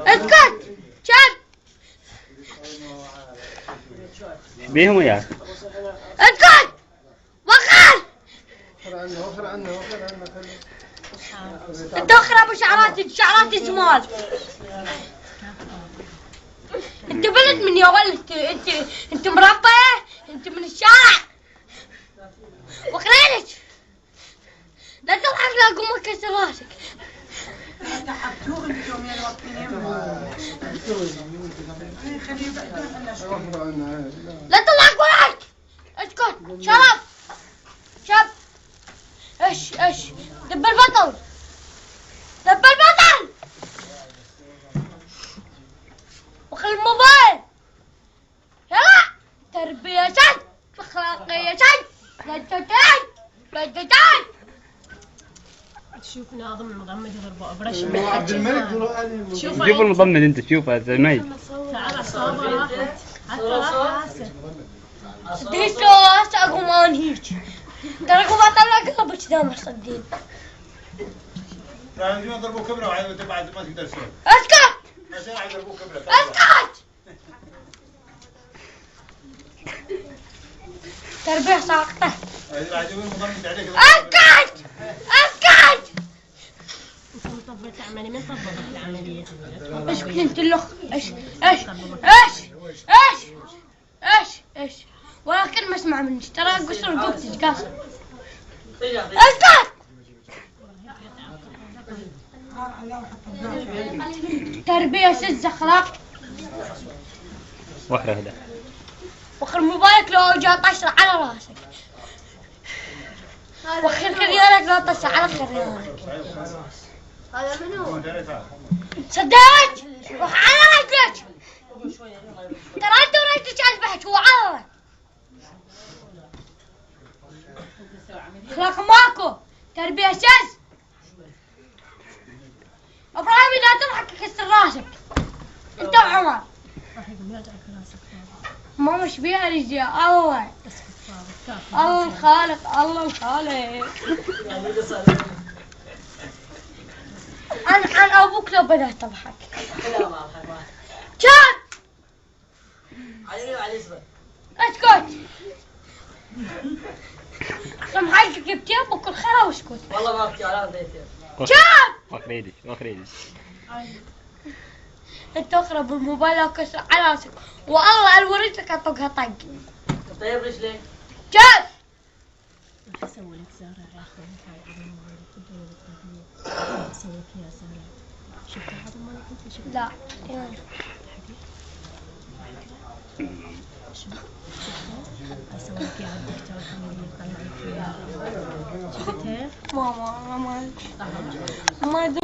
اسكت شاب بيهم وياك اسكت وقال وخر عنه انت اخر ابو شعرات جمال انت بلد من يا ولد انت مربى انت من الشارع وخليلك لا تضحك لا اقوم اكسر راسك تعبتوه انتم يا لا تضحك وراك اسكت شرف شاب ايش دب البطل دب البطل وخل الموبايل يلا تربية شد اخلاقية شد لجتين شوف ناظم المغمد يضربه برش عبد الملك شوف المضمد انت شوف يا زلمي تعال اصابه راحت حتى راسه صديته هسه اقوم انهيك ترى اقوم اطلع قلبك دام صدين راح يجون يضربوا كبره وعاد بعد ما تقدر تسوي اسكت عشان راح يضربوا كبره اسكت تربية ساقطة راح يجون مضمد عليك اسكت اسكت انت مطبق تعملي من طبقت العمليه ايش كنت الاخ ايش ولكن ما اسمع منك ترى قصر رقبتك قاصر اسكت تربية سز اخلاق وخر هذا وخر موبايلك لو جاء طشر على راسك وخر خريانك لو طشر على خريانك هذا منو؟ صدقت روح على رجلك ترى انت ورجلك اذبحك هو عرضك اخلاق ماكو تربية شز ابراهيم اذا تضحك اكسر راسك انت وعمر راح يقوم يرجعك راسك ما مش بيها رجال الله الله الخالق الله الخالق انا ابوك لو بدأت تضحك لا ما اضحك شات علي اسمه اسكت لما حاجك جبتيه بكل خير واسكت والله ما ابكي على ضيفي شات وخر يدش انت اخرب الموبايل وكسر على راسك والله الوريتك اطقها طق طيب رجليك شات راح اسوي لك زهره يا اخوي هاي عظم مالك الدنيا اسوي لك يا زهره شفت العظم مالك انت شفت لا اسوي لك يا الدكتور خليني يطلع لك اياها شفتها ما